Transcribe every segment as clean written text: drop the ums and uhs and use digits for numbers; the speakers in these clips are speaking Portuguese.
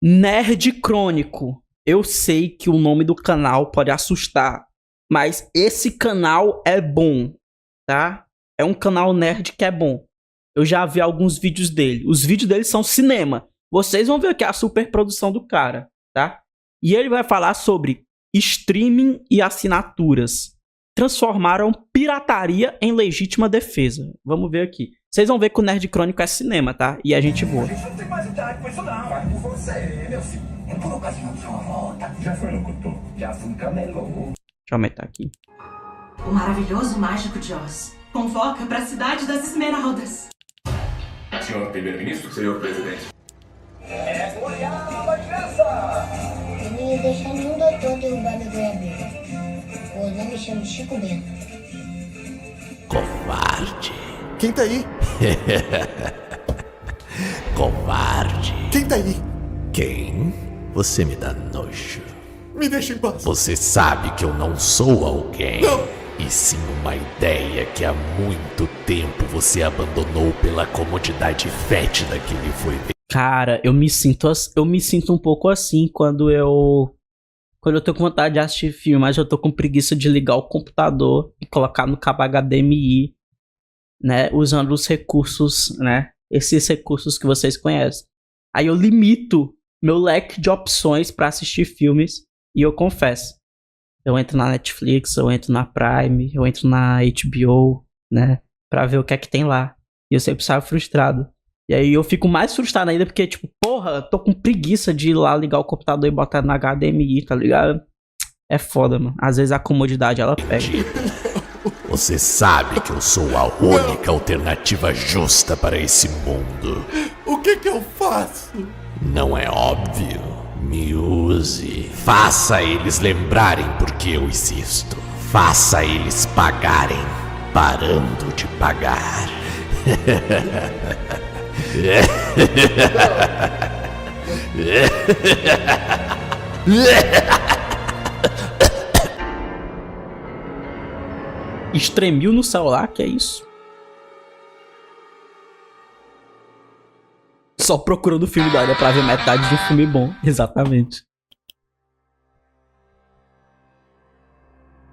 Nerd Crônico. Eu sei que o nome do canal pode assustar, mas esse canal é bom, tá? É um canal nerd que é bom. Eu já vi alguns vídeos dele. Os vídeos dele são cinema. Vocês vão ver aqui a superprodução do cara, tá? E ele vai falar sobre streaming e assinaturas. Transformaram pirataria em legítima defesa. Vamos ver aqui. Vocês vão ver que o Nerd Crônico é cinema, tá? E a gente voa. A gente não tem mais idade pra isso não. Vai por você, meu filho. É por ocasião de uma volta. Já foi locutor. Já fui camelô. Deixa eu aumentar aqui. O maravilhoso mágico de Oz convoca para a cidade das Esmeraldas. Senhor primeiro-ministro, senhor presidente. É goiaba, criança! Eu não ia deixar nenhum doutor derrubar meu goiabeiro. Pô, não me chamo Chico Bento. Covarde. Quem tá aí? Covarde. Quem tá aí? Quem? Você me dá nojo. Me deixa em paz. Você sabe que eu não sou alguém. Não. E sim uma ideia que há muito tempo você abandonou pela comodidade fétida que lhe foi. Cara, eu me sinto um pouco assim quando eu tô com vontade de assistir filme, mas eu tô com preguiça de ligar o computador e colocar no cabo HDMI, né, usando os recursos, né, esses recursos que vocês conhecem. Aí eu limito meu leque de opções pra assistir filmes e eu confesso, eu entro na Netflix, eu entro na Prime, eu entro na HBO, né, pra ver o que é que tem lá. E eu sempre saio frustrado. E aí eu fico mais frustrado ainda porque, tipo, porra, tô com preguiça de ir lá ligar o computador e botar no HDMI, tá ligado? É foda, mano. Às vezes a comodidade, ela pega. Você sabe que eu sou a única alternativa justa para esse mundo. O que eu faço? Não é óbvio? Me use. Faça eles lembrarem porque eu existo. Faça eles pagarem, parando de pagar. Estremil no celular, que é isso? Só procurando o filme da hora pra ver metade de um filme bom. Exatamente.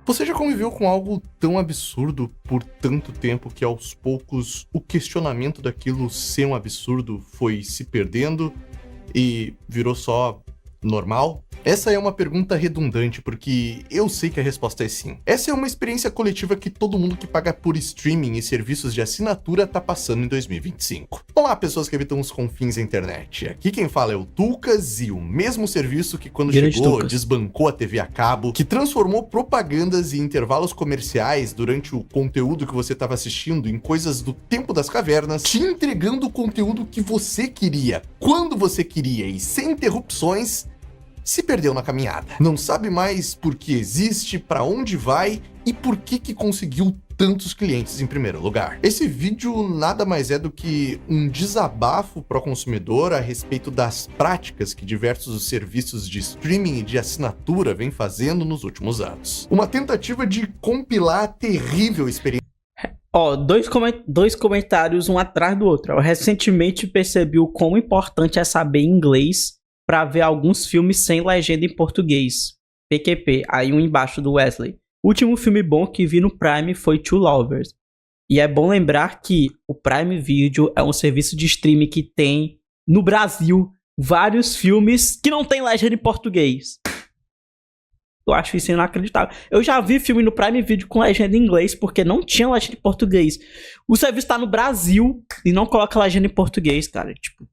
Você já conviveu com algo tão absurdo por tanto tempo que aos poucos o questionamento daquilo ser um absurdo foi se perdendo e virou só normal? Essa é uma pergunta redundante, porque eu sei que a resposta é sim. Essa é uma experiência coletiva que todo mundo que paga por streaming e serviços de assinatura tá passando em 2025. Olá, pessoas que habitam os confins da internet. Aqui quem fala é o Tucas, e o mesmo serviço que quando Grande chegou Tucas. desbancou a TV a cabo, que transformou propagandas e intervalos comerciais durante o conteúdo que você estava assistindo em coisas do tempo das cavernas, te entregando o conteúdo que você queria, quando você queria e sem interrupções, se perdeu na caminhada. Não sabe mais por que existe, para onde vai e por que conseguiu tantos clientes em primeiro lugar. Esse vídeo nada mais é do que um desabafo para o consumidor a respeito das práticas que diversos serviços de streaming e de assinatura vêm fazendo nos últimos anos. Uma tentativa de compilar a terrível experiência. Ó, dois comentários um atrás do outro. Eu recentemente percebi o quão importante é saber inglês pra ver alguns filmes sem legenda em português. PQP, aí um embaixo do Wesley. O último filme bom que vi no Prime foi Two Lovers. E é bom lembrar que o Prime Video é um serviço de streaming que tem, no Brasil, vários filmes que não tem legenda em português. Eu acho isso inacreditável. Eu já vi filme no Prime Video com legenda em inglês porque não tinha legenda em português. O serviço tá no Brasil e não coloca legenda em português, cara. Tipo,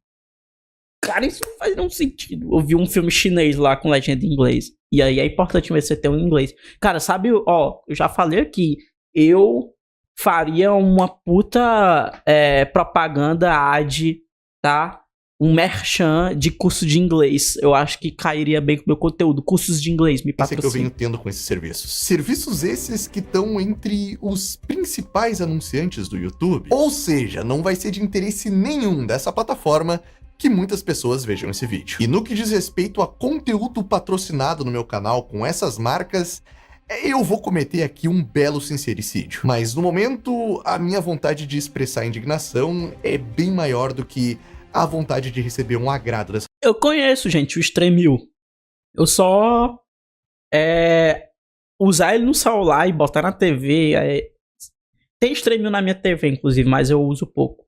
cara, isso não faz nenhum sentido. Eu vi um filme chinês lá com legenda em inglês. E aí é importante você ter um inglês. Cara, sabe, ó, eu já falei aqui. Eu faria uma puta propaganda ad, tá? Um merchan de curso de inglês. Eu acho que cairia bem com o meu conteúdo. Cursos de inglês, me Que eu venho patrocina. tendo com esses serviços. Serviços esses que estão entre os principais anunciantes do YouTube. Ou seja, não vai ser de interesse nenhum dessa plataforma que muitas pessoas vejam esse vídeo. E no que diz respeito a conteúdo patrocinado no meu canal com essas marcas, eu vou cometer aqui um belo sincericídio. Mas no momento, a minha vontade de expressar indignação é bem maior do que a vontade de receber um agrado dessa Eu conheço, gente, o Stremio. Eu só... usar ele no celular e botar na TV... Tem Stremio na minha TV, inclusive, mas eu uso pouco.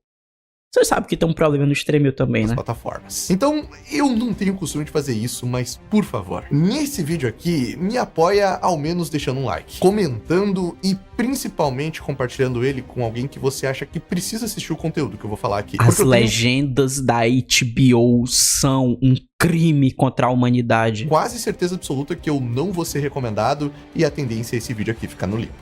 Você sabe que tem um problema no Stremio também, né? Plataformas. Então, eu não tenho costume de fazer isso, mas por favor, nesse vídeo aqui, me apoia ao menos deixando um like, comentando e principalmente compartilhando ele com alguém que você acha que precisa assistir o conteúdo que eu vou falar aqui. As legendas da HBO são um crime contra a humanidade. Quase certeza absoluta que eu não vou ser recomendado e a tendência é esse vídeo aqui ficar no limbo.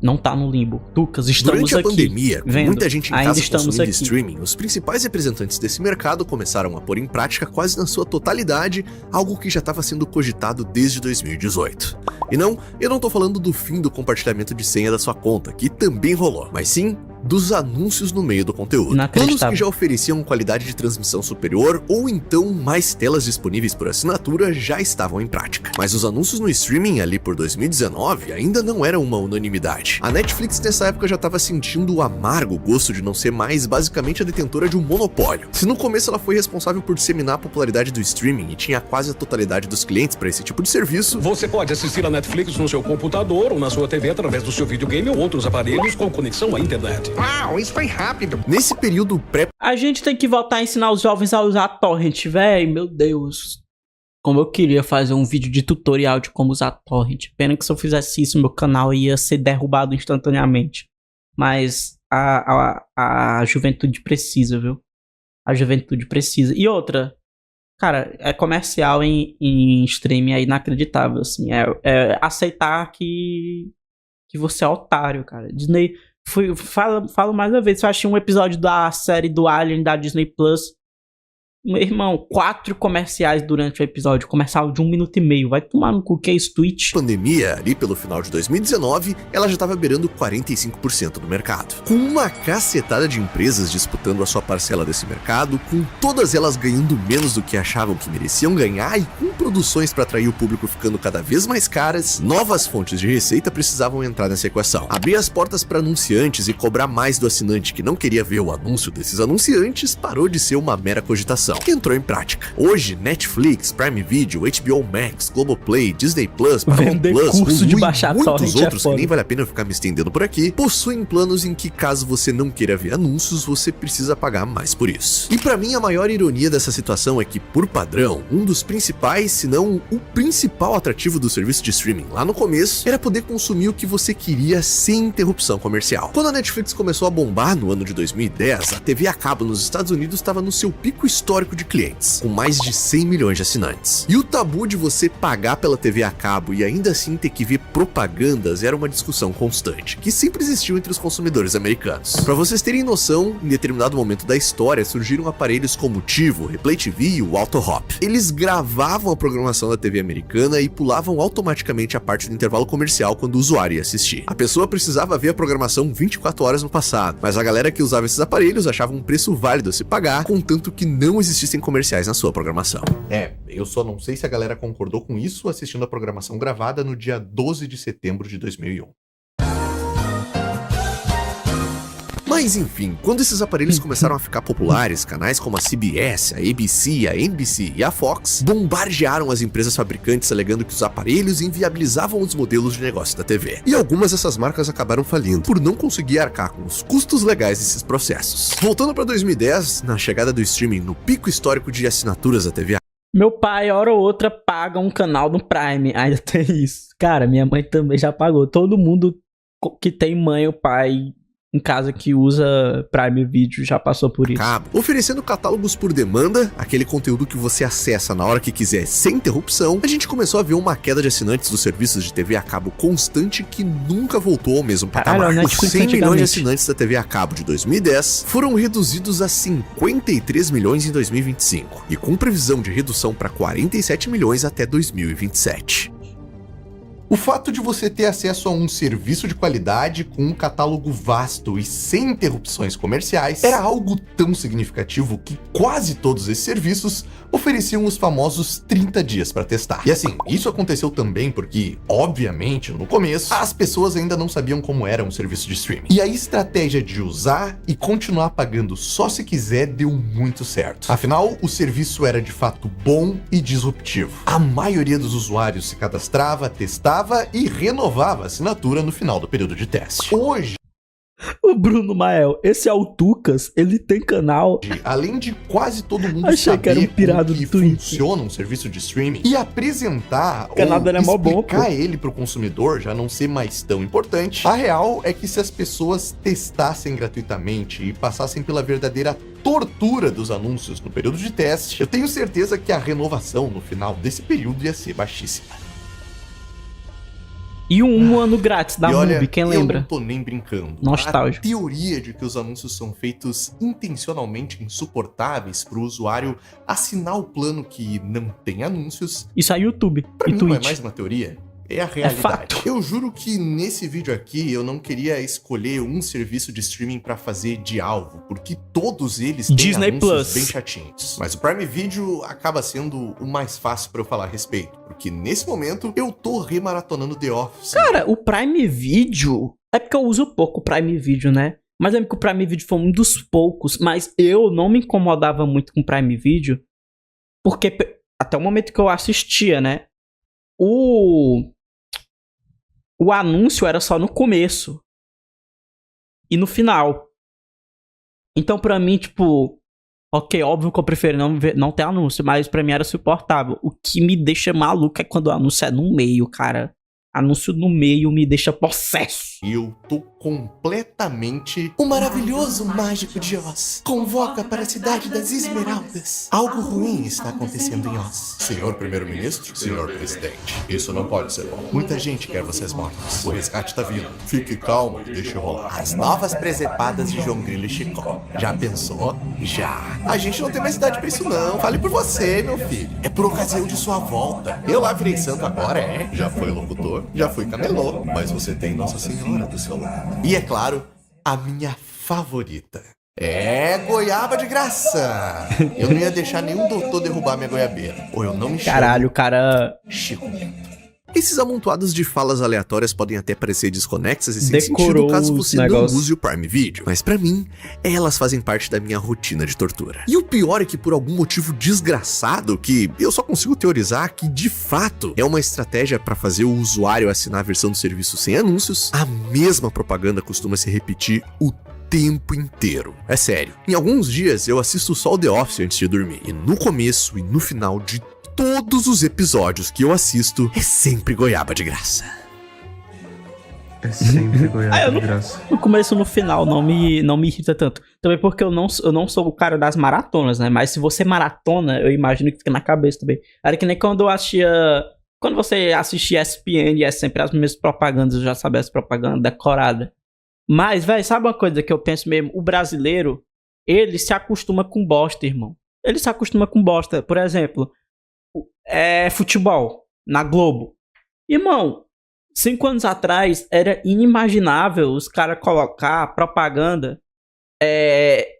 Não tá no limbo. Tucas, estamos Durante a aqui. pandemia, com vendo? muita gente em Ainda casa estamos consumindo aqui. streaming, os principais representantes desse mercado começaram a pôr em prática quase na sua totalidade algo que já estava sendo cogitado desde 2018. E não, eu não tô falando do fim do compartilhamento de senha da sua conta, que também rolou, mas sim dos anúncios no meio do conteúdo. Planos que já ofereciam qualidade de transmissão superior ou então mais telas disponíveis por assinatura já estavam em prática. Mas os anúncios no streaming ali por 2019 ainda não eram uma unanimidade. A Netflix nessa época já estava sentindo o amargo gosto de não ser mais basicamente a detentora de um monopólio. Se no começo ela foi responsável por disseminar a popularidade do streaming e tinha quase a totalidade dos clientes para esse tipo de serviço, você pode assistir a Netflix no seu computador ou na sua TV através do seu videogame ou outros aparelhos com conexão à internet. Uau, isso foi rápido. nesse período pré A gente tem que voltar a ensinar os jovens a usar torrent, véi. Meu Deus. Como eu queria fazer um vídeo de tutorial de como usar torrent. Pena que se eu fizesse isso, meu canal ia ser derrubado instantaneamente. Mas a juventude precisa, viu? A juventude precisa. E outra, cara, é comercial em streaming é inacreditável, assim. É aceitar que você é otário, cara. Disney... Falo mais uma vez, eu achei um episódio da série do Alien da Disney Plus. Meu irmão, 4 comerciais durante o episódio, comercial de 1 minuto e meio. Vai tomar no cu que é isso, Twitch. pandemia, ali pelo final de 2019, ela já estava beirando 45% do mercado. Com uma cacetada de empresas disputando a sua parcela desse mercado, com todas elas ganhando menos do que achavam que mereciam ganhar e com produções para atrair o público ficando cada vez mais caras, novas fontes de receita precisavam entrar nessa equação. Abrir as portas para anunciantes e cobrar mais do assinante que não queria ver o anúncio desses anunciantes parou de ser uma mera cogitação, que entrou em prática. Hoje, Netflix, Prime Video, HBO Max, Globoplay, Disney Plus, Paramount Vender Plus, curso de Hulu e baixar muitos torrent é outros que foda. nem vale a pena eu ficar me estendendo por aqui, possuem planos em que, caso você não queira ver anúncios, você precisa pagar mais por isso. E pra mim, a maior ironia dessa situação é que, por padrão, um dos principais, se não o principal atrativo do serviço de streaming lá no começo, era poder consumir o que você queria sem interrupção comercial. Quando a Netflix começou a bombar no ano de 2010, a TV a cabo nos Estados Unidos estava no seu pico histórico de clientes, com mais de 100 milhões de assinantes. E o tabu de você pagar pela TV a cabo e ainda assim ter que ver propagandas era uma discussão constante, que sempre existiu entre os consumidores americanos. Pra vocês terem noção, em determinado momento da história surgiram aparelhos como o TiVo, o Replay TV e o AutoHop. Eles gravavam a programação da TV americana e pulavam automaticamente a parte do intervalo comercial quando o usuário ia assistir. A pessoa precisava ver a programação 24 horas no passado, mas a galera que usava esses aparelhos achava um preço válido a se pagar, contanto que não existissem comerciais na sua programação. Eu só não sei se a galera concordou com isso assistindo a programação gravada no dia 12 de setembro de 2001. Mas enfim, quando esses aparelhos começaram a ficar populares, canais como a CBS, a ABC, a NBC e a Fox bombardearam as empresas fabricantes alegando que os aparelhos inviabilizavam os modelos de negócio da TV. E algumas dessas marcas acabaram falindo, por não conseguir arcar com os custos legais desses processos. Voltando para 2010, na chegada do streaming no pico histórico de assinaturas da TV Meu pai, hora ou outra, paga um canal no Prime. Ainda tem isso. Cara, minha mãe também já pagou. Todo mundo que tem mãe ou pai em casa que usa Prime Video já passou por isso. cabo, oferecendo catálogos por demanda, aquele conteúdo que você acessa na hora que quiser sem interrupção, a gente começou a ver uma queda de assinantes dos serviços de TV a cabo constante que nunca voltou ao mesmo patamar. Caralho, Os 100 milhões de assinantes da TV a cabo de 2010 foram reduzidos a 53 milhões em 2025 e com previsão de redução para 47 milhões até 2027. O fato de você ter acesso a um serviço de qualidade com um catálogo vasto e sem interrupções comerciais era algo tão significativo que quase todos esses serviços ofereciam os famosos 30 dias para testar. E assim, isso aconteceu também porque, obviamente, no começo, as pessoas ainda não sabiam como era um serviço de streaming. E a estratégia de usar e continuar pagando só se quiser deu muito certo. Afinal, o serviço era de fato bom e disruptivo. A maioria dos usuários se cadastrava, testava e renovava a assinatura no final do período de teste. Hoje, O Bruno Mael, esse é o Tucas, ele tem canal. além de quase todo mundo Achei que era um saber pirado como que do Twitter. funciona um serviço de streaming e apresentar O canal dele é mó bom, explicar ele pro consumidor já não ser mais tão importante, a real é que se as pessoas testassem gratuitamente e passassem pela verdadeira tortura dos anúncios no período de teste, eu tenho certeza que a renovação no final desse período ia ser baixíssima. E um ano grátis da E olha, MUBI, quem eu lembra? não tô nem brincando. Nostálgico. A teoria de que os anúncios são feitos intencionalmente insuportáveis pro usuário assinar o plano que não tem anúncios, Isso é YouTube pra e mim não é Twitch. mais uma teoria. É a realidade. fato. Eu juro que nesse vídeo aqui eu não queria escolher um serviço de streaming pra fazer de alvo, porque todos eles têm Disney anúncios Plus. bem chatinhos. Mas o Prime Video acaba sendo o mais fácil pra eu falar a respeito, porque nesse momento eu tô remaratonando The Office. Cara, o Prime Video... É porque eu uso pouco o Prime Video, né? Mas lembro que o Prime Video foi um dos poucos, mas eu não me incomodava muito com o Prime Video, porque até o momento que eu assistia, né? O anúncio era só no começo e no final. Então, pra mim, tipo... Ok, óbvio que eu prefiro não ter anúncio, mas pra mim era suportável. O que me deixa maluco é quando o anúncio é no meio, cara. Anúncio no meio me deixa possesso. E eu tô completamente... O maravilhoso mágico de Oz convoca para a cidade das Esmeraldas. Algo ruim está acontecendo em Oz. Senhor primeiro-ministro, senhor presidente, isso não pode ser bom. Muita gente quer vocês mortos. O resgate tá vindo. Fique calmo e deixe rolar. As novas presepadas de João Grilo e Chicó. Já pensou? Já. A gente não tem mais idade pra isso não. Fale por você, meu filho. É por ocasião de sua volta. Eu lá virei santo agora, é? Já foi locutor, já fui camelô. Mas você tem Nossa Senhora do seu lado. E é claro, a minha favorita. É goiaba de graça. Eu não ia deixar nenhum doutor derrubar minha goiabeira. Ou eu não me chamo Caralho, cara... Chico Bento. Esses amontoados de falas aleatórias podem até parecer desconexas e sem Decorou sentido caso os você não negócios. use o Prime Video, mas pra mim, elas fazem parte da minha rotina de tortura. E o pior é que por algum motivo desgraçado, que eu só consigo teorizar que de fato é uma estratégia pra fazer o usuário assinar a versão do serviço sem anúncios, a mesma propaganda costuma se repetir o tempo inteiro. É sério. Em alguns dias eu assisto só o The Office antes de dormir, e no começo e no final de todos os episódios que eu assisto, é sempre goiaba de graça. É sempre goiaba eu de graça. No começo e no final não me irrita tanto. Também porque eu não sou o cara das maratonas, né? Mas se você maratona, eu imagino que fica na cabeça também. Era que nem quando eu assistia... Quando você assiste ESPN e é sempre as mesmas propagandas, eu já sabia as propagandas decoradas. Mas, velho, sabe uma coisa que eu penso mesmo? O brasileiro, ele se acostuma com bosta, irmão. Ele se acostuma com bosta. Por exemplo... futebol na Globo. Irmão, 5 anos atrás era inimaginável os caras colocar propaganda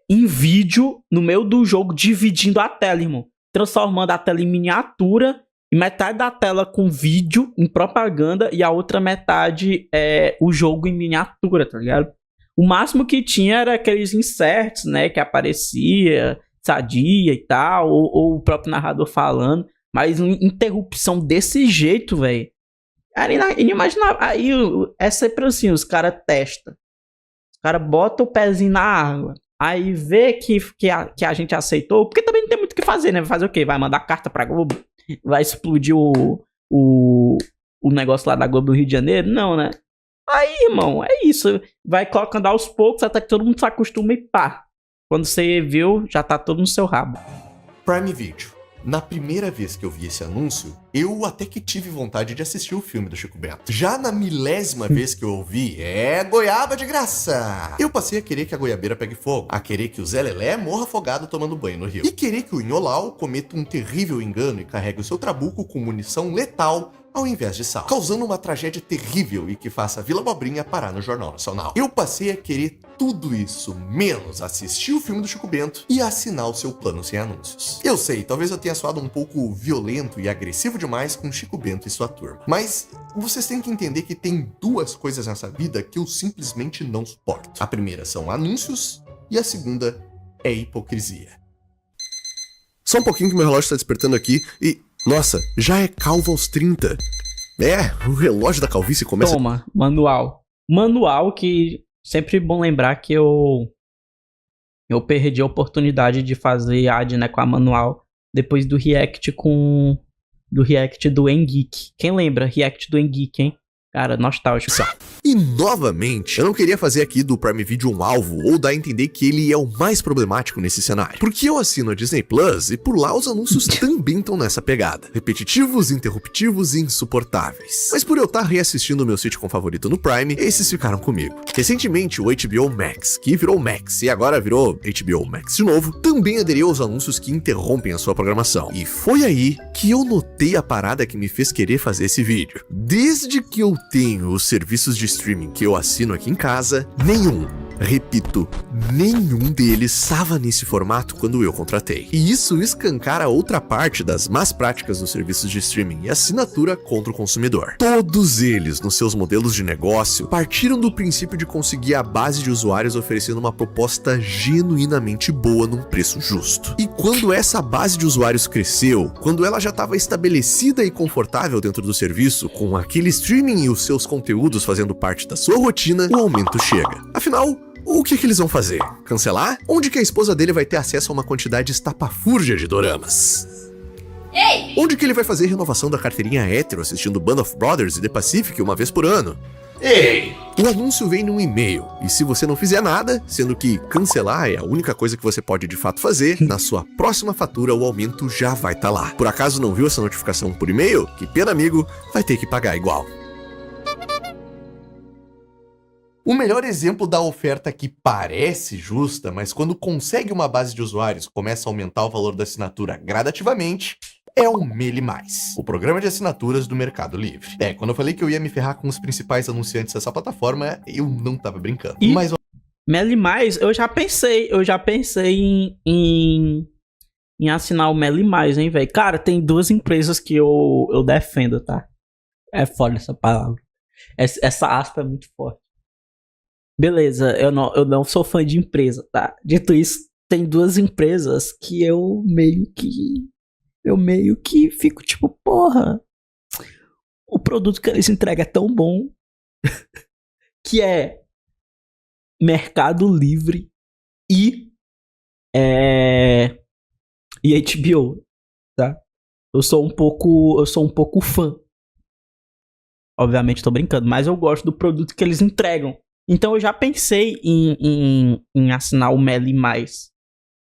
em vídeo no meio do jogo, dividindo a tela, irmão. Transformando a tela em miniatura e metade da tela com vídeo em propaganda e a outra metade o jogo em miniatura, tá ligado? O máximo que tinha era aqueles inserts, né, que aparecia, sadia e tal, ou o próprio narrador falando. Mas uma interrupção desse jeito, velho, era inimaginável. Aí é sempre assim, os caras testam. Os caras botam o pezinho na água. Aí vê que a gente aceitou, porque também não tem muito o que fazer, né? Vai fazer o quê? Vai mandar carta pra Globo? Vai explodir o negócio lá da Globo do Rio de Janeiro? Não, né? Aí, irmão, é isso. Vai colocando aos poucos até que todo mundo se acostuma e pá. Quando você viu, já tá todo no seu rabo. Prime Video. Na primeira vez que eu vi esse anúncio, eu até que tive vontade de assistir o filme do Chico Bento. Já na 1000ª vez que eu ouvi, goiaba de graça! Eu passei a querer que a goiabeira pegue fogo, a querer que o Zé Lelé morra afogado tomando banho no rio, e querer que o Inholau cometa um terrível engano e carregue o seu trabuco com munição letal ao invés de sal, causando uma tragédia terrível e que faça a Vila Abobrinha parar no Jornal Nacional. Eu passei a querer tudo isso, menos assistir o filme do Chico Bento e assinar o seu plano sem anúncios. Eu sei, talvez eu tenha soado um pouco violento e agressivo demais com Chico Bento e sua turma, mas vocês têm que entender que tem duas coisas nessa vida que eu simplesmente não suporto. A primeira são anúncios e a segunda é hipocrisia. Só um pouquinho que meu relógio tá despertando aqui e... Nossa, já é calvo aos 30. O relógio da calvície começa... Toma, manual. Manual que sempre bom lembrar que eu perdi a oportunidade de fazer ad, né, com a manual depois do react do Engeek. Quem lembra? React do Engeek, hein? Cara, nostálgico. E novamente, eu não queria fazer aqui do Prime Video um alvo ou dar a entender que ele é o mais problemático nesse cenário. Porque eu assino a Disney Plus e por lá os anúncios também estão nessa pegada. Repetitivos, interruptivos e insuportáveis. Mas por eu estar reassistindo o meu sitcom favorito no Prime, esses ficaram comigo. Recentemente, o HBO Max, que virou Max e agora virou HBO Max de novo, também aderiu aos anúncios que interrompem a sua programação. E foi aí que eu notei a parada que me fez querer fazer esse vídeo. Desde que eu tenho os serviços de streaming que eu assino aqui em casa, repito, nenhum deles estava nesse formato quando eu contratei. E isso escancara outra parte das más práticas dos serviços de streaming e assinatura contra o consumidor. Todos eles, nos seus modelos de negócio, partiram do princípio de conseguir a base de usuários oferecendo uma proposta genuinamente boa num preço justo. E quando essa base de usuários cresceu, quando ela já estava estabelecida e confortável dentro do serviço, com aquele streaming e os seus conteúdos fazendo parte da sua rotina, o aumento chega. Afinal, o que eles vão fazer? Cancelar? Onde que a esposa dele vai ter acesso a uma quantidade estapafúrdia de doramas? Ei! Onde que ele vai fazer renovação da carteirinha hétero assistindo Band of Brothers e The Pacific uma vez por ano? Ei! O anúncio vem num e-mail, e se você não fizer nada, sendo que cancelar é a única coisa que você pode de fato fazer, na sua próxima fatura o aumento já vai estar lá. Por acaso não viu essa notificação por e-mail? Que pena, amigo, vai ter que pagar igual. O melhor exemplo da oferta que parece justa, mas quando consegue uma base de usuários começa a aumentar o valor da assinatura gradativamente, é o Meli+, o programa de assinaturas do Mercado Livre. Quando eu falei que eu ia me ferrar com os principais anunciantes dessa plataforma, eu não tava brincando. E mas Meli+, eu já pensei em assinar o Meli+, hein, velho. Cara, tem duas empresas que eu defendo, tá? É foda essa palavra. Essa aspa é muito forte. Beleza, eu não sou fã de empresa, tá? Dito isso, tem duas empresas que eu meio que fico tipo, porra, o produto que eles entregam é tão bom que é Mercado Livre e HBO, tá? Eu sou um pouco fã. Obviamente tô brincando, mas eu gosto do produto que eles entregam. Então eu já pensei em assinar o Meli+.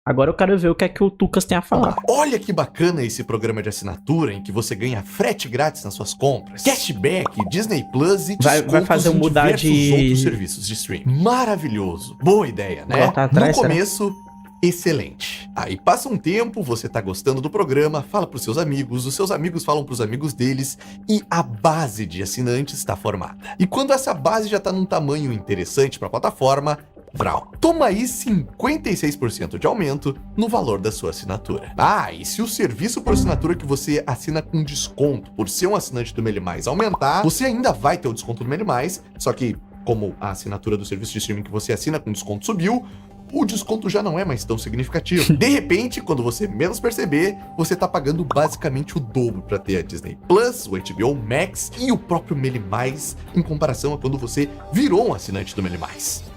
Agora eu quero ver o que é que o Tucas tem a falar. Olha que bacana esse programa de assinatura em que você ganha frete grátis nas suas compras, cashback, Disney Plus e descontos vai fazer em mudar diversos outros de serviços de streaming. Maravilhoso. Boa ideia, né? Atrás, no começo, excelente. Aí passa um tempo, você tá gostando do programa, fala pros seus amigos, os seus amigos falam pros amigos deles e a base de assinantes está formada. E quando essa base já tá num tamanho interessante pra plataforma, Vral, toma aí 56% de aumento no valor da sua assinatura. E se o serviço por assinatura que você assina com desconto por ser um assinante do Meli+ aumentar, você ainda vai ter o desconto do Meli+, só que como a assinatura do serviço de streaming que você assina com desconto subiu, o desconto já não é mais tão significativo. De repente, quando você menos perceber, você tá pagando basicamente o dobro para ter a Disney Plus, o HBO Max e o próprio Meli+, em comparação a quando você virou um assinante do Meli+.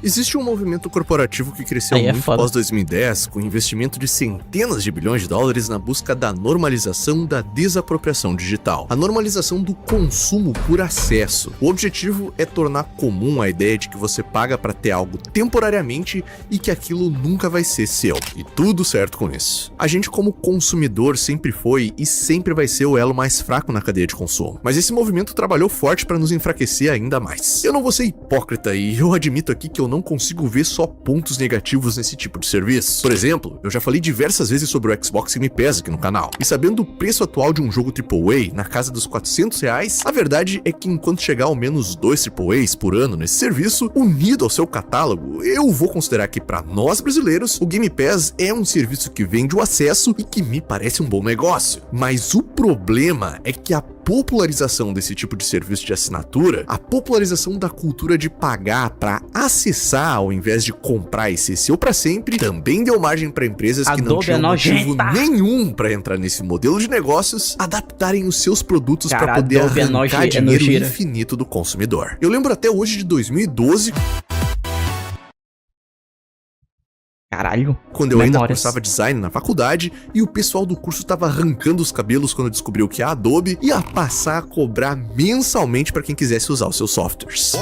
Existe um movimento corporativo que cresceu muito pós 2010, com investimento de centenas de bilhões de dólares na busca da normalização da desapropriação digital, a normalização do consumo por acesso. O objetivo é tornar comum a ideia de que você paga para ter algo temporariamente e que aquilo aquilo nunca vai ser seu. E tudo certo com isso. A gente, como consumidor, sempre foi e sempre vai ser o elo mais fraco na cadeia de consumo. Mas esse movimento trabalhou forte para nos enfraquecer ainda mais. Eu não vou ser hipócrita e eu admito aqui que eu não consigo ver só pontos negativos nesse tipo de serviço. Por exemplo, eu já falei diversas vezes sobre o Xbox Game Pass aqui no canal. E sabendo o preço atual de um jogo AAA na casa dos R$400, a verdade é que enquanto chegar ao menos 2 AAAs por ano nesse serviço, unido ao seu catálogo, eu vou considerar que para nós brasileiros, o Game Pass é um serviço que vende o acesso e que me parece um bom negócio. Mas o problema é que a popularização desse tipo de serviço de assinatura, a popularização da cultura de pagar para acessar ao invés de comprar e ser seu para sempre, também deu margem para empresas que não tinham motivo nenhum para entrar nesse modelo de negócios adaptarem os seus produtos para poder arrancar dinheiro infinito do consumidor. Eu lembro até hoje de 2012... Caralho. Quando eu ainda cursava design na faculdade e o pessoal do curso tava arrancando os cabelos quando descobriu que a Adobe ia passar a cobrar mensalmente para quem quisesse usar os seus softwares.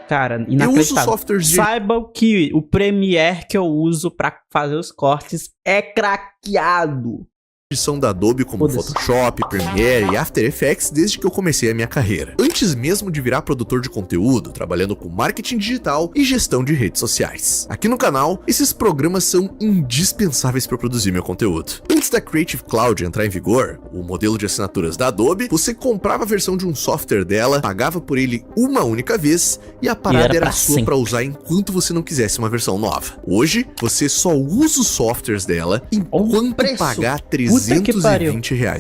Cara, inacreditável. Eu uso softwares de... Saiba que o Premiere que eu uso pra fazer os cortes é craqueado. Edição da Adobe como Photoshop, Premiere e After Effects desde que eu comecei a minha carreira. Antes mesmo de virar produtor de conteúdo, trabalhando com marketing digital e gestão de redes sociais. Aqui no canal, esses programas são indispensáveis para produzir meu conteúdo. Antes da Creative Cloud entrar em vigor, o modelo de assinaturas da Adobe, você comprava a versão de um software dela, pagava por ele uma única vez e a parada era sua para usar enquanto você não quisesse uma versão nova. Hoje, você só usa os softwares dela enquanto pagar R$320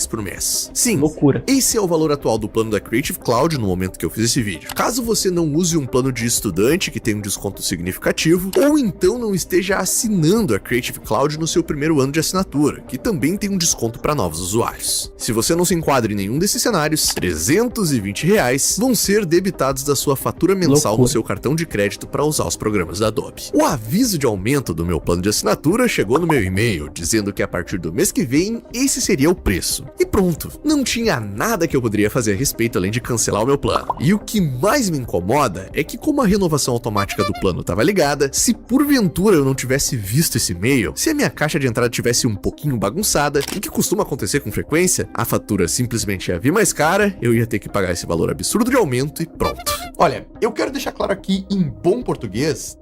por mês. Sim, loucura. Esse é o valor atual do plano da Creative Cloud no momento que eu fiz esse vídeo. Caso você não use um plano de estudante que tem um desconto significativo, ou então não esteja assinando a Creative Cloud no seu primeiro ano de assinatura, que também tem um desconto para novos usuários. Se você não se enquadra em nenhum desses cenários, R$320 vão ser debitados da sua fatura mensal no seu cartão de crédito para usar os programas da Adobe. O aviso de aumento do meu plano de assinatura chegou no meu e-mail, dizendo que a partir do mês que vem, esse seria o preço. E pronto, não tinha nada que eu poderia fazer a respeito além de cancelar o meu plano. E o que mais me incomoda é que, como a renovação automática do plano estava ligada, se porventura eu não tivesse visto esse e-mail, se a minha caixa de entrada tivesse um pouquinho bagunçada, o que costuma acontecer com frequência, a fatura simplesmente ia vir mais cara, eu ia ter que pagar esse valor absurdo de aumento e pronto. Olha, eu quero deixar claro aqui em bom português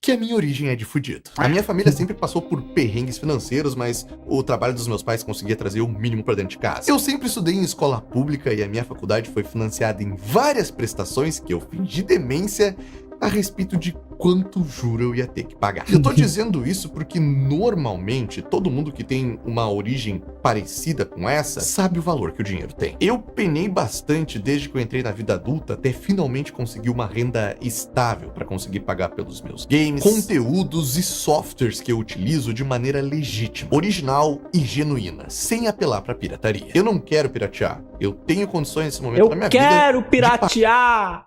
que a minha origem é de fudido. A minha família sempre passou por perrengues financeiros, mas o trabalho dos meus pais conseguia trazer o mínimo pra dentro de casa. Eu sempre estudei em escola pública e a minha faculdade foi financiada em várias prestações que eu fingi demência a respeito de quanto juro eu ia ter que pagar. Eu tô dizendo isso porque normalmente todo mundo que tem uma origem parecida com essa sabe o valor que o dinheiro tem. Eu penei bastante desde que eu entrei na vida adulta até finalmente conseguir uma renda estável para conseguir pagar pelos meus games, conteúdos e softwares que eu utilizo de maneira legítima, original e genuína, sem apelar pra pirataria. Eu não quero piratear. Eu tenho condições nesse momento da minha vida. Eu quero piratear!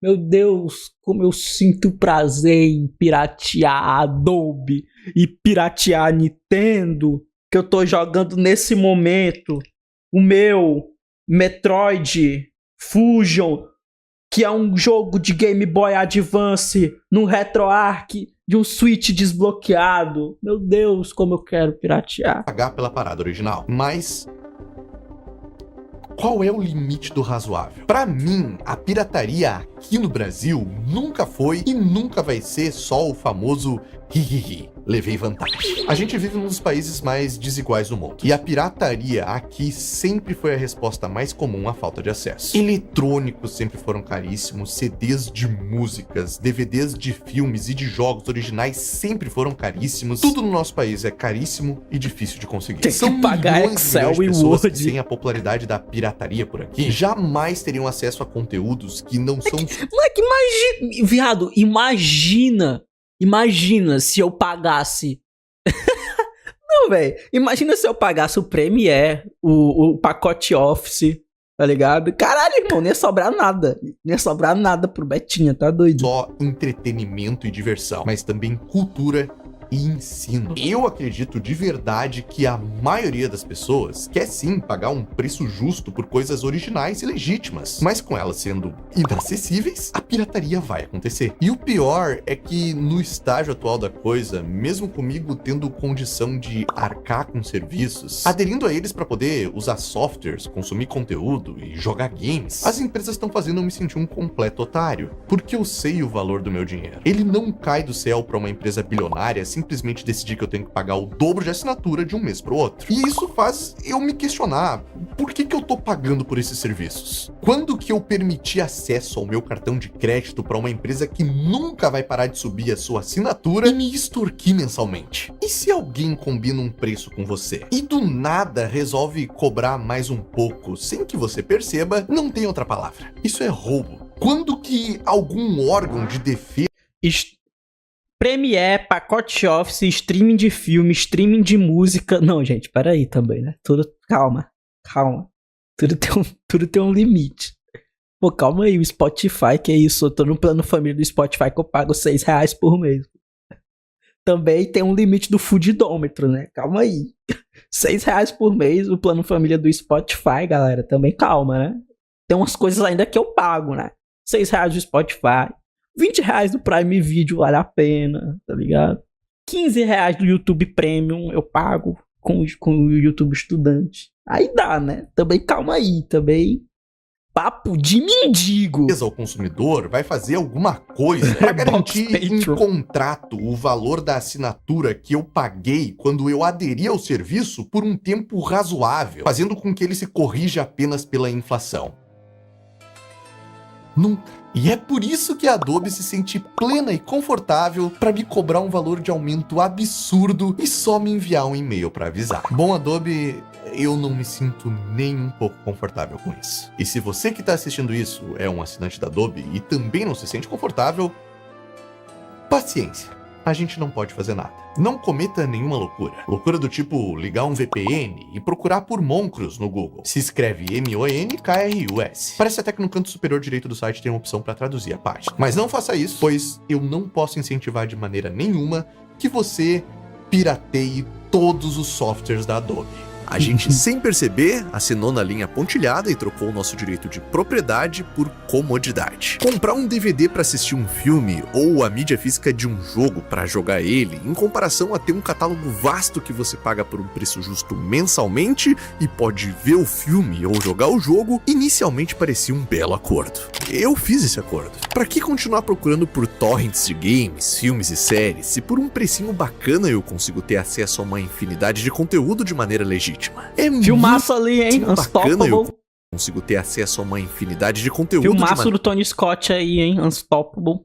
Meu Deus, como eu sinto prazer em piratear a Adobe e piratear a Nintendo, que eu tô jogando nesse momento o meu Metroid Fusion, que é um jogo de Game Boy Advance no RetroArch de um Switch desbloqueado. Meu Deus, como eu quero piratear. Pagar pela parada original, mas... qual é o limite do razoável? Pra mim, a pirataria aqui no Brasil nunca foi e nunca vai ser só o famoso hihihi, levei vantagem. A gente vive num dos países mais desiguais do mundo. E a pirataria aqui sempre foi a resposta mais comum à falta de acesso. Eletrônicos sempre foram caríssimos, CDs de músicas, DVDs de filmes e de jogos originais sempre foram caríssimos. Tudo no nosso país é caríssimo e difícil de conseguir. Tem que pagar Excel e Word. Que, sem a popularidade da pirataria por aqui, jamais teriam acesso a conteúdos que não são... Moleque, imagina... Viado, Imagina se eu pagasse... Não, velho. Imagina se eu pagasse o Premiere, o pacote Office, tá ligado? Caralho, irmão, não ia sobrar nada. Não ia sobrar nada pro Betinha, tá doido? Só entretenimento e diversão, mas também cultura e ensino. Eu acredito de verdade que a maioria das pessoas quer sim pagar um preço justo por coisas originais e legítimas, mas com elas sendo inacessíveis, a pirataria vai acontecer. E o pior é que no estágio atual da coisa, mesmo comigo tendo condição de arcar com serviços, aderindo a eles para poder usar softwares, consumir conteúdo e jogar games, as empresas estão fazendo eu me sentir um completo otário, porque eu sei o valor do meu dinheiro. Ele não cai do céu para uma empresa bilionária simplesmente decidir que eu tenho que pagar o dobro de assinatura de um mês pro outro. E isso faz eu me questionar, por que eu tô pagando por esses serviços? Quando que eu permiti acesso ao meu cartão de crédito para uma empresa que nunca vai parar de subir a sua assinatura e me extorquir mensalmente? E se alguém combina um preço com você e do nada resolve cobrar mais um pouco sem que você perceba, não tem outra palavra. Isso é roubo. Quando que algum órgão de defesa... Premiere, pacote Office, streaming de filme, streaming de música... Não, gente, peraí também, né? Calma. Tudo tem um limite. Pô, calma aí, o Spotify, que é isso? Eu tô no plano família do Spotify que eu pago R$6 por mês. Também tem um limite do fudidômetro, né? Calma aí. R$6 por mês, o plano família do Spotify, galera. Também calma, né? Tem umas coisas ainda que eu pago, né? R$6 do Spotify. R$20 do Prime Video vale a pena, tá ligado? R$15 do YouTube Premium eu pago com o YouTube Estudante. Aí dá, né? Também calma aí, também... Papo de mendigo. O consumidor vai fazer alguma coisa para garantir em contrato o valor da assinatura que eu paguei quando eu aderi ao serviço por um tempo razoável, fazendo com que ele se corrija apenas pela inflação. Nunca. E é por isso que a Adobe se sente plena e confortável para me cobrar um valor de aumento absurdo e só me enviar um e-mail para avisar. Bom, Adobe, eu não me sinto nem um pouco confortável com isso. E se você que está assistindo isso é um assinante da Adobe e também não se sente confortável, paciência. A gente não pode fazer nada. Não cometa nenhuma loucura. Loucura do tipo ligar um VPN e procurar por Moncrus no Google. Se escreve MONKRUS. Parece até que no canto superior direito do site tem uma opção para traduzir a página. Mas não faça isso, pois eu não posso incentivar de maneira nenhuma que você pirateie todos os softwares da Adobe. A gente, sem perceber, assinou na linha pontilhada e trocou o nosso direito de propriedade por comodidade. Comprar um DVD para assistir um filme ou a mídia física de um jogo para jogar ele, em comparação a ter um catálogo vasto que você paga por um preço justo mensalmente e pode ver o filme ou jogar o jogo, inicialmente parecia um belo acordo. Eu fiz esse acordo. Para que continuar procurando por torrents de games, filmes e séries, se por um precinho bacana eu consigo ter acesso a uma infinidade de conteúdo de maneira legítima? É filmaço ali, hein? Bacana, eu consigo ter acesso a uma infinidade de conteúdo. Filmaço do Tony Scott aí, hein? Unstoppable.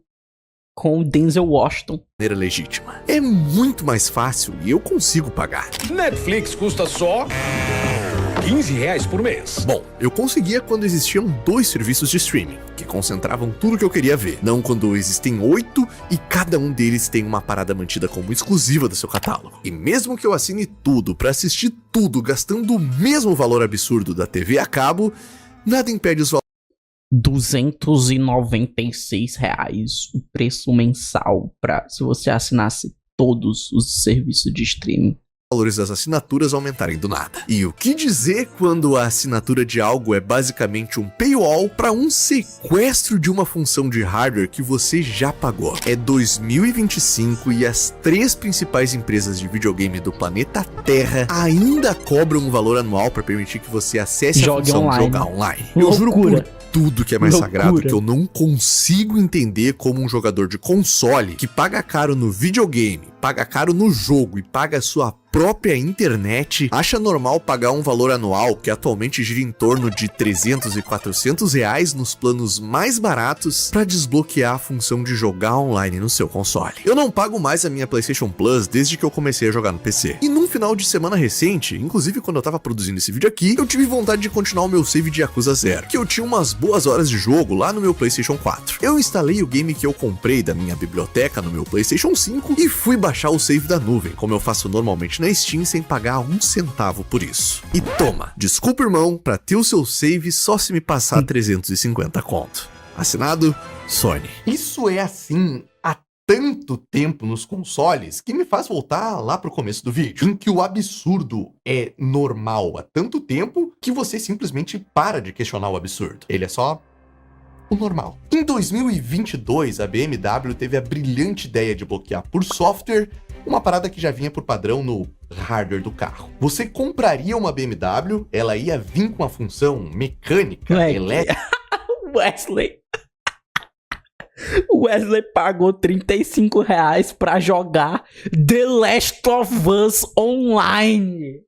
Com o Denzel Washington. Maneira legítima. É muito mais fácil e eu consigo pagar. Netflix custa só R$15 por mês. Bom, eu conseguia quando existiam 2 serviços de streaming, que concentravam tudo que eu queria ver. Não quando existem 8 e cada um deles tem uma parada mantida como exclusiva do seu catálogo. E mesmo que eu assine tudo pra assistir tudo gastando o mesmo valor absurdo da TV a cabo, nada impede os R$296 o preço mensal para se você assinasse todos os serviços de streaming. Valores das assinaturas aumentarem do nada. E o que dizer quando a assinatura de algo é basicamente um paywall para um sequestro de uma função de hardware que você já pagou? É 2025 e as 3 principais empresas de videogame do planeta Terra ainda cobram um valor anual para permitir que você acesse a função jogar online. Eu juro por tudo que é mais sagrado que eu não consigo entender como um jogador de console que paga caro no videogame, paga caro no jogo e paga a sua própria internet, acha normal pagar um valor anual que atualmente gira em torno de R$300 e R$400 nos planos mais baratos para desbloquear a função de jogar online no seu console. Eu não pago mais a minha PlayStation Plus desde que eu comecei a jogar no PC. E num final de semana recente, inclusive quando eu tava produzindo esse vídeo aqui, eu tive vontade de continuar o meu save de Yakuza 0, que eu tinha umas boas horas de jogo lá no meu PlayStation 4. Eu instalei o game que eu comprei da minha biblioteca no meu PlayStation 5 e fui baixar o save da nuvem, como eu faço normalmente na Steam sem pagar 1 centavo por isso. E toma, desculpa irmão, pra ter o seu save só se me passar 350 conto. Assinado, Sony. Isso é assim há tanto tempo nos consoles que me faz voltar lá pro começo do vídeo, em que o absurdo é normal há tanto tempo que você simplesmente para de questionar o absurdo. Ele é só o normal. Em 2022, a BMW teve a brilhante ideia de bloquear por software uma parada que já vinha por padrão no hardware do carro. Você compraria uma BMW, ela ia vir com uma função mecânica, elétrica. O Wesley pagou R$35 pra jogar The Last of Us Online.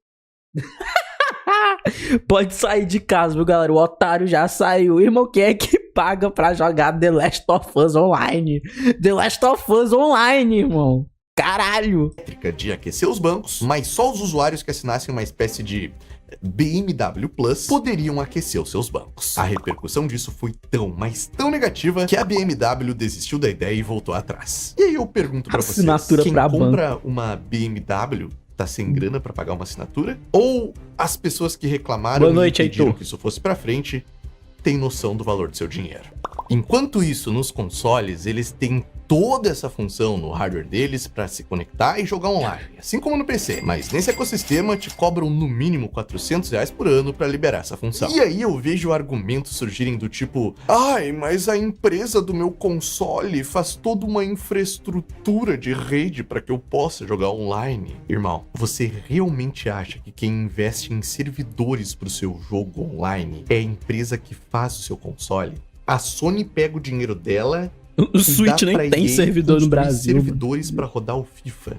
Pode sair de casa, viu, galera? O otário já saiu. Irmão, quem é que paga pra jogar The Last of Us Online? The Last of Us Online, irmão. Caralho! De aquecer os bancos, mas só os usuários que assinassem uma espécie de BMW Plus poderiam aquecer os seus bancos. A repercussão disso foi tão, mas tão negativa que a BMW desistiu da ideia e voltou atrás. E aí eu pergunto pra vocês, quem compra uma BMW tá sem grana pra pagar uma assinatura? Ou as pessoas que reclamaram e pediram que isso fosse pra frente têm noção do valor do seu dinheiro? Enquanto isso, nos consoles, eles têm toda essa função no hardware deles para se conectar e jogar online, assim como no PC. Mas nesse ecossistema te cobram no mínimo R$400 por ano para liberar essa função. E aí eu vejo argumentos surgirem do tipo: ai, mas a empresa do meu console faz toda uma infraestrutura de rede para que eu possa jogar online. Irmão, você realmente acha que quem investe em servidores para o seu jogo online é a empresa que faz o seu console? A Sony pega o dinheiro dela. O Switch nem tem servidor no Brasil. Servidores pra rodar o FIFA.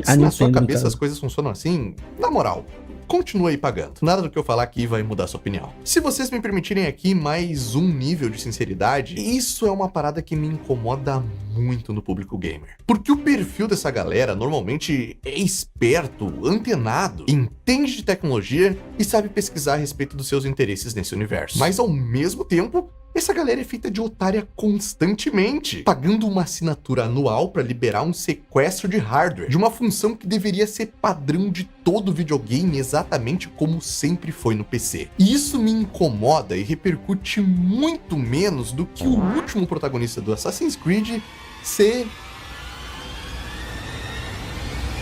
Se na sua cabeça as coisas funcionam assim, na moral, continua aí pagando. Nada do que eu falar aqui vai mudar sua opinião. Se vocês me permitirem aqui mais um nível de sinceridade, isso é uma parada que me incomoda muito no público gamer. Porque o perfil dessa galera normalmente é esperto, antenado, entende de tecnologia e sabe pesquisar a respeito dos seus interesses nesse universo. Mas ao mesmo tempo, essa galera é feita de otária constantemente, pagando uma assinatura anual para liberar um sequestro de hardware, de uma função que deveria ser padrão de todo videogame, exatamente como sempre foi no PC. E isso me incomoda e repercute muito menos do que o último protagonista do Assassin's Creed ser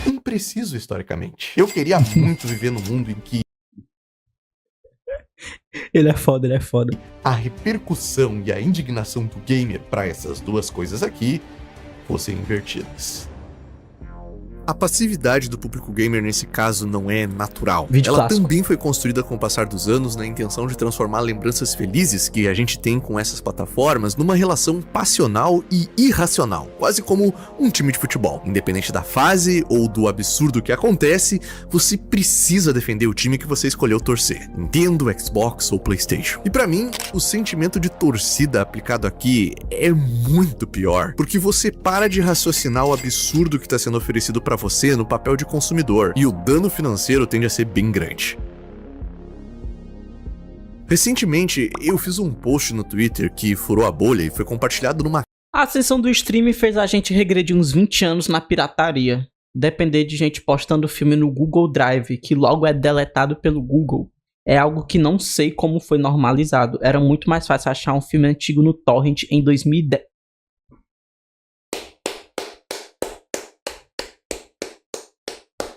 impreciso historicamente. Eu queria muito viver num mundo em que ele é foda. a repercussão e a indignação do gamer para essas duas coisas aqui fossem invertidas. A passividade do público gamer nesse caso não é natural. Vídeo Ela clássico. também foi construída com o passar dos anos na intenção de transformar lembranças felizes que a gente tem com essas plataformas numa relação passional e irracional, quase como um time de futebol. Independente da fase ou do absurdo que acontece, você precisa defender o time que você escolheu torcer, Nintendo, Xbox ou PlayStation. E pra mim, o sentimento de torcida aplicado aqui é muito pior, porque você para de raciocinar o absurdo que está sendo oferecido pra você no papel de consumidor, e o dano financeiro tende a ser bem grande. Recentemente, eu fiz um post no Twitter que furou a bolha e foi compartilhado numa... A ascensão do streaming fez a gente regredir uns 20 anos na pirataria. Depender de gente postando filme no Google Drive, que logo é deletado pelo Google, é algo que não sei como foi normalizado. Era muito mais fácil achar um filme antigo no Torrent em 2010.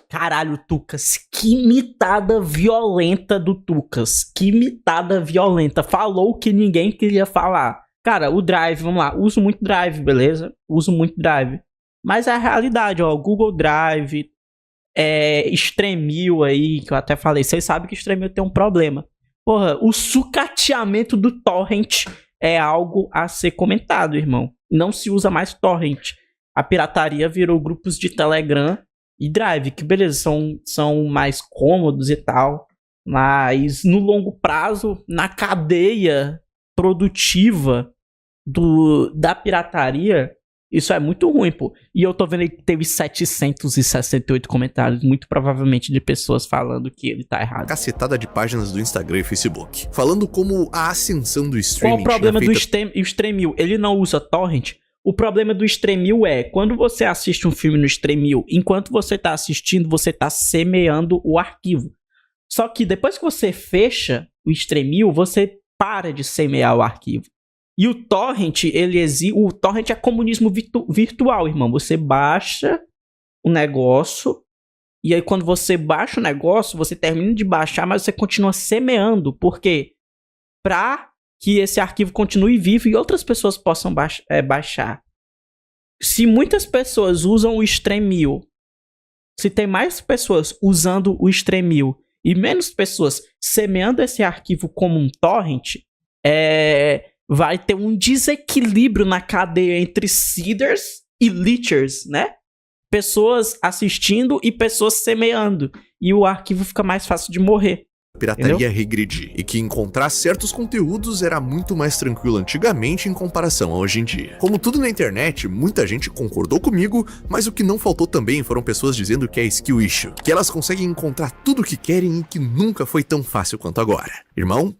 Caralho, Tucas, que mitada violenta do Tucas. Que mitada violenta. Falou o que ninguém queria falar. Cara, o Drive, vamos lá. Uso muito Drive, beleza? Uso muito Drive. Mas é a realidade, ó. Google Drive, Stremio aí, que eu até falei. Vocês sabem que Stremio tem um problema. Porra, o sucateamento do Torrent é algo a ser comentado, irmão. Não se usa mais Torrent. A pirataria virou grupos de Telegram e Drive, que beleza, são mais cômodos e tal, mas no longo prazo, na cadeia produtiva da pirataria, isso é muito ruim, pô. E eu tô vendo que teve 768 comentários, muito provavelmente de pessoas falando que ele tá errado. Cacetada de páginas do Instagram e Facebook, falando como a ascensão do streaming... Qual o problema do Stremio? Ele não usa torrent? O problema do Stremio é, quando você assiste um filme no Stremio, enquanto você tá assistindo, você tá semeando o arquivo. Só que depois que você fecha o Stremio, você para de semear o arquivo. E o torrent, o torrent é comunismo virtual, irmão. Você baixa o negócio, e aí quando você baixa o negócio, você termina de baixar, mas você continua semeando. Por quê? Pra que esse arquivo continue vivo e outras pessoas possam baixar. Se muitas pessoas usam o Stremio, se tem mais pessoas usando o Stremio e menos pessoas semeando esse arquivo como um torrent, vai ter um desequilíbrio na cadeia entre seeders e leechers, né? Pessoas assistindo e pessoas semeando. E o arquivo fica mais fácil de morrer. Pirataria regredir, e que encontrar certos conteúdos era muito mais tranquilo antigamente em comparação a hoje em dia. Como tudo na internet, muita gente concordou comigo, mas o que não faltou também foram pessoas dizendo que é skill issue, que elas conseguem encontrar tudo o que querem e que nunca foi tão fácil quanto agora. Irmão,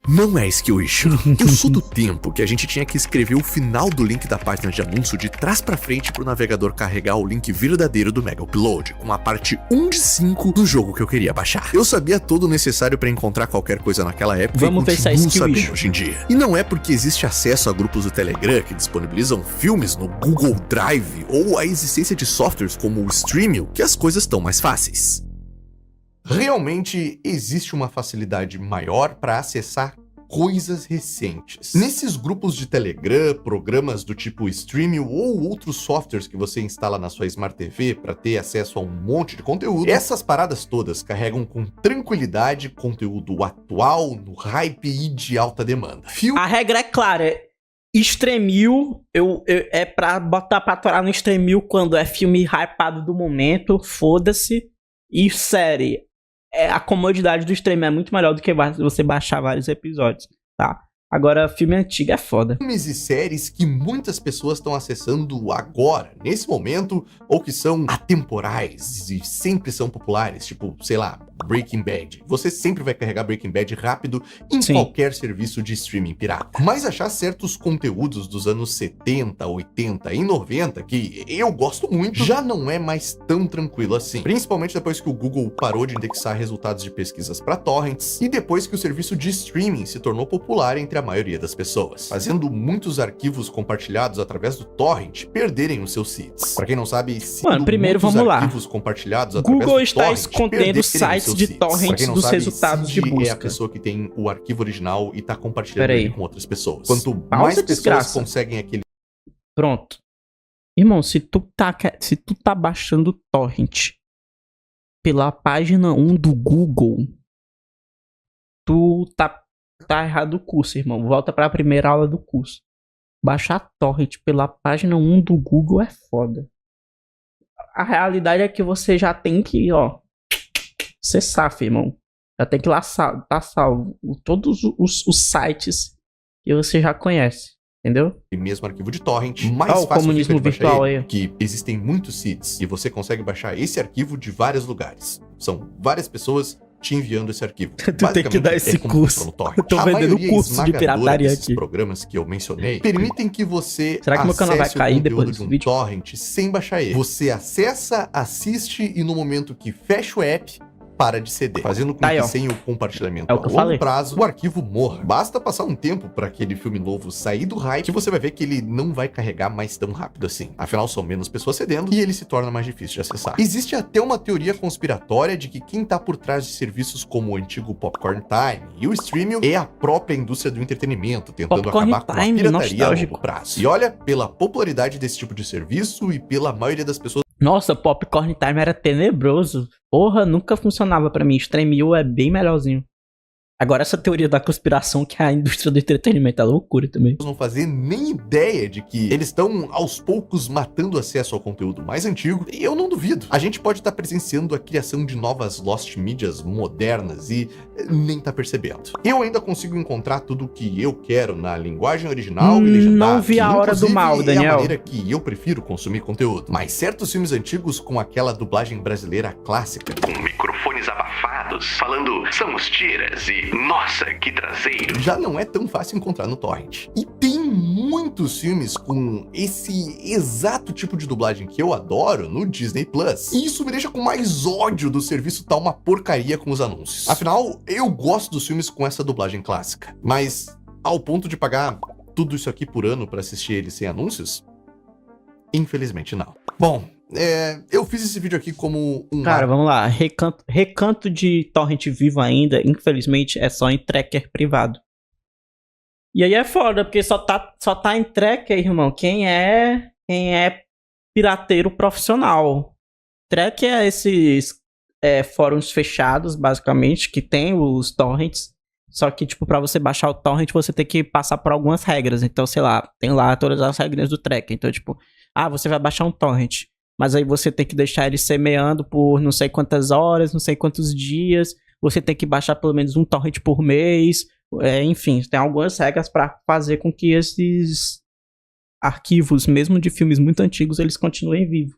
não é skill issue. Eu sou do tempo que a gente tinha que escrever o final do link da página de anúncio de trás pra frente pro navegador carregar o link verdadeiro do Mega Upload, com a parte 1 de 5 do jogo que eu queria baixar. Eu sabia todo o necessário pra encontrar qualquer coisa naquela época e continuo sabendo hoje em dia. E não é porque existe acesso a grupos do Telegram que disponibilizam filmes no Google Drive ou a existência de softwares como o Streamio que as coisas estão mais fáceis. Realmente existe uma facilidade maior para acessar coisas recentes. Nesses grupos de Telegram, programas do tipo Streamio ou outros softwares que você instala na sua Smart TV para ter acesso a um monte de conteúdo, essas paradas todas carregam com tranquilidade conteúdo atual, no hype e de alta demanda. A regra é clara. Streamio é pra botar pra atorar no Streamio quando é filme hypado do momento, foda-se. E série, a comodidade do stream é muito melhor do que você baixar vários episódios, tá? Agora, filme antigo é foda. Filmes e séries que muitas pessoas estão acessando agora, nesse momento, ou que são atemporais e sempre são populares, tipo, sei lá, Breaking Bad. Você sempre vai carregar Breaking Bad rápido em qualquer serviço de streaming pirata. Mas achar certos conteúdos dos anos 70, 80 e 90, que eu gosto muito, já não é mais tão tranquilo assim. Principalmente depois que o Google parou de indexar resultados de pesquisas para torrents e depois que o serviço de streaming se tornou popular entre a maioria das pessoas, fazendo muitos arquivos compartilhados através do torrent perderem os seus seeds. Para quem não sabe, primeiro vamos lá. Arquivos compartilhados Google está escondendo sites de torrents dos resultados de busca. É a pessoa que tem o arquivo original e tá compartilhando ele com outras pessoas. Quanto mais pessoas conseguem aquele... Pronto. Irmão, se tu tá baixando torrent pela página 1 do Google, tu tá errado o curso, irmão. Volta pra primeira aula do curso. Baixar torrent pela página 1 do Google é foda. A realidade é que você já tem que, ser safo, irmão. Já tem que lá tá salvo todos os sites que você já conhece, entendeu? E mesmo arquivo de torrent, mais fácil comunismo fica de virtual baixar ele, que existem muitos seeds e você consegue baixar esse arquivo de vários lugares. São várias pessoas te enviando esse arquivo. Tu tem que dar esse curso. Eu tô vendendo curso de pirataria aqui. Programas que eu mencionei permitem que você Será que meu canal vai cair depois desse vídeo? Torrent sem baixar ele. Você acessa, assiste e no momento que fecha o app, para de ceder, fazendo com que sem o compartilhamento a longo prazo, o arquivo morra. Basta passar um tempo para aquele filme novo sair do hype, que você vai ver que ele não vai carregar mais tão rápido assim. Afinal, são menos pessoas cedendo e ele se torna mais difícil de acessar. Existe até uma teoria conspiratória de que quem tá por trás de serviços como o antigo Popcorn Time e o Streamio é a própria indústria do entretenimento, tentando acabar com a pirataria a longo prazo. E olha, pela popularidade desse tipo de serviço e pela maioria das pessoas... Nossa, Popcorn Time era tenebroso. Porra, nunca funcionava pra mim. Streamio é bem melhorzinho. Agora essa teoria da conspiração que a indústria do entretenimento é loucura também. Não fazer nem ideia de que eles estão aos poucos matando acesso ao conteúdo mais antigo, e eu não duvido. A gente pode estar presenciando a criação de novas lost medias modernas e nem tá percebendo. Eu ainda consigo encontrar tudo o que eu quero na linguagem original e legendada. Não vi a hora do mal, Daniel. É a maneira que eu prefiro consumir conteúdo. Mas certos filmes antigos com aquela dublagem brasileira clássica, com microfones abafados, falando somos tiras e nossa, que traseiro, já não é tão fácil encontrar no torrent. E tem muitos filmes com esse exato tipo de dublagem que eu adoro no Disney Plus. E isso me deixa com mais ódio do serviço tá uma porcaria com os anúncios. Afinal, eu gosto dos filmes com essa dublagem clássica, mas ao ponto de pagar tudo isso aqui por ano pra assistir ele sem anúncios? Infelizmente não. Bom, eu fiz esse vídeo aqui como um... Cara, vamos lá. Recanto de torrent vivo ainda, infelizmente, é só em tracker privado. E aí é foda, porque só tá em tracker, irmão, quem é pirateiro profissional. Tracker é esses fóruns fechados, basicamente, que tem os torrents. Só que, tipo, pra você baixar o torrent, você tem que passar por algumas regras. Então, sei lá, tem lá todas as regras do tracker. Então, tipo, você vai baixar um torrent. Mas aí você tem que deixar ele semeando por não sei quantas horas, não sei quantos dias. Você tem que baixar pelo menos um torrent por mês. Enfim, tem algumas regras pra fazer com que esses arquivos, mesmo de filmes muito antigos, eles continuem vivos.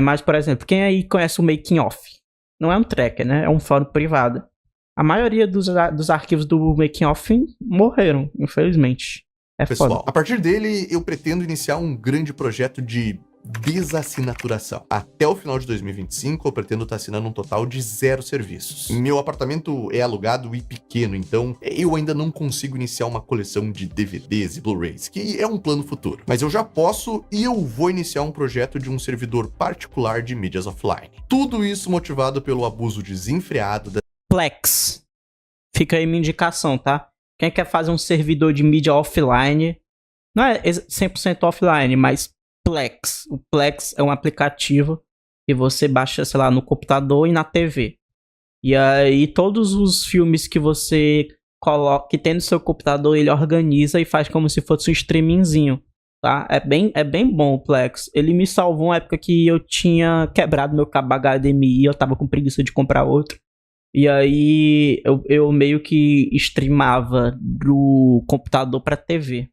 Mas, por exemplo, quem aí conhece o Making Off? Não é um tracker, né? É um fórum privado. A maioria dos arquivos do Making Off morreram, infelizmente. Pessoal, foda. a partir dele, eu pretendo iniciar um grande projeto de desassinaturação. Até o final de 2025, eu pretendo estar assinando um total de 0 serviços. Meu apartamento é alugado e pequeno, então eu ainda não consigo iniciar uma coleção de DVDs e Blu-rays, que é um plano futuro. Mas eu já posso e eu vou iniciar um projeto de um servidor particular de mídias offline. Tudo isso motivado pelo abuso desenfreado da Plex. Fica aí minha indicação, tá? Quem quer fazer um servidor de mídia offline, não é 100% offline, mas Plex. O Plex é um aplicativo que você baixa, sei lá, no computador e na TV. E aí todos os filmes que você coloca, que tem no seu computador, ele organiza e faz como se fosse um streamingzinho, tá? É bem bom o Plex. Ele me salvou uma época que eu tinha quebrado meu cabo HDMI, eu tava com preguiça de comprar outro. E aí eu meio que streamava do computador pra TV.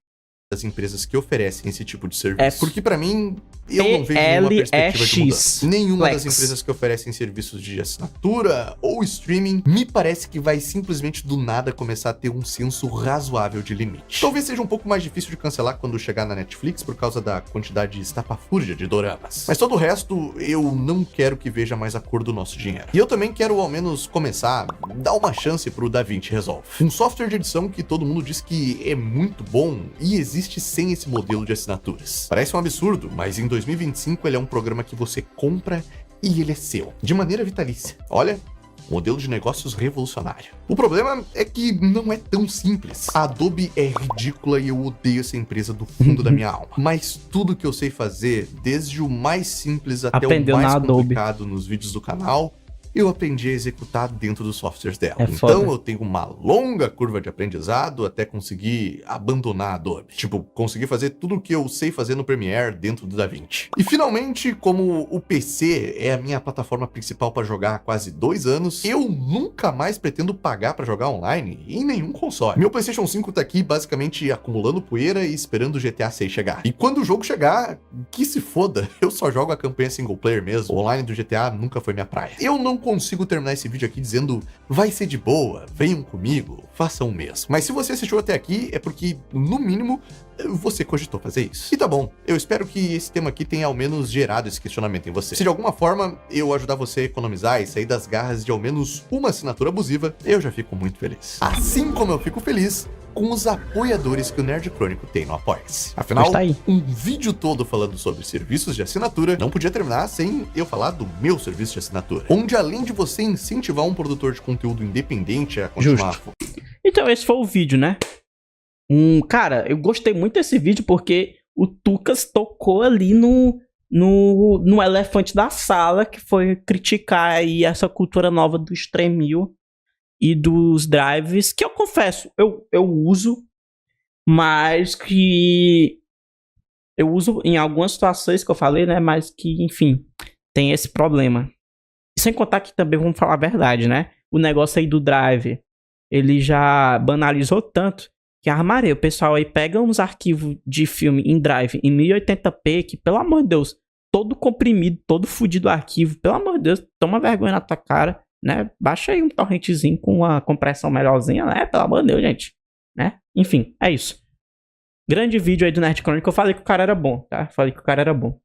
Das empresas que oferecem esse tipo de serviço. Porque pra mim, eu não vejo nenhuma perspectiva de mudança. Nenhuma das empresas que oferecem serviços de assinatura ou streaming me parece que vai simplesmente do nada começar a ter um senso razoável de limite. Talvez seja um pouco mais difícil de cancelar quando chegar na Netflix por causa da quantidade estapafúrdia de doramas. Mas todo o resto, eu não quero que veja mais a cor do nosso dinheiro. E eu também quero ao menos começar a dar uma chance pro DaVinci Resolve. Um software de edição que todo mundo diz que é muito bom e existe sem esse modelo de assinaturas. Parece um absurdo, mas em 2025 ele é um programa que você compra e ele é seu, de maneira vitalícia. Olha, modelo de negócios revolucionário. O problema é que não é tão simples. A Adobe é ridícula e eu odeio essa empresa do fundo da minha alma. Mas tudo que eu sei fazer, desde o mais simples até o mais complicado nos vídeos do canal, eu aprendi a executar dentro dos softwares dela. Então eu tenho uma longa curva de aprendizado até conseguir abandonar a Adobe. Tipo, conseguir fazer tudo o que eu sei fazer no Premiere dentro do DaVinci. E finalmente, como o PC é a minha plataforma principal para jogar há quase 2 anos, eu nunca mais pretendo pagar para jogar online em nenhum console. Meu PlayStation 5 tá aqui basicamente acumulando poeira e esperando o GTA 6 chegar. E quando o jogo chegar, que se foda, eu só jogo a campanha single player mesmo. O online do GTA nunca foi minha praia. Eu não consigo terminar esse vídeo aqui dizendo vai ser de boa, venham comigo, façam o mesmo. Mas se você assistiu até aqui é porque, no mínimo, você cogitou fazer isso. E tá bom, eu espero que esse tema aqui tenha ao menos gerado esse questionamento em você. Se de alguma forma eu ajudar você a economizar e sair das garras de ao menos uma assinatura abusiva, eu já fico muito feliz. Assim como eu fico feliz com os apoiadores que o Nerd Crônico tem no Apoia-se. Afinal, um vídeo todo falando sobre serviços de assinatura não podia terminar sem eu falar do meu serviço de assinatura, onde além de você incentivar um produtor de conteúdo independente a continuar... Então esse foi o vídeo, né? Cara, eu gostei muito desse vídeo porque o Tucas tocou ali no elefante da sala, que foi criticar aí essa cultura nova do Stremio e dos drives, que eu confesso, eu uso, mas que eu uso em algumas situações que eu falei, né, mas que, enfim, tem esse problema. E sem contar que também, vamos falar a verdade, né, o negócio aí do drive, ele já banalizou tanto que armaria, o pessoal aí pega uns arquivos de filme em drive em 1080p, que, pelo amor de Deus, todo comprimido, todo fudido o arquivo, pelo amor de Deus, toma vergonha na tua cara, né? Baixa aí um torrentezinho com uma compressão melhorzinha, né? Pelo amor de Deus, gente, né? Enfim, é isso. Grande vídeo aí do Nerd Crônico. Eu falei que o cara era bom, tá? Falei que o cara era bom.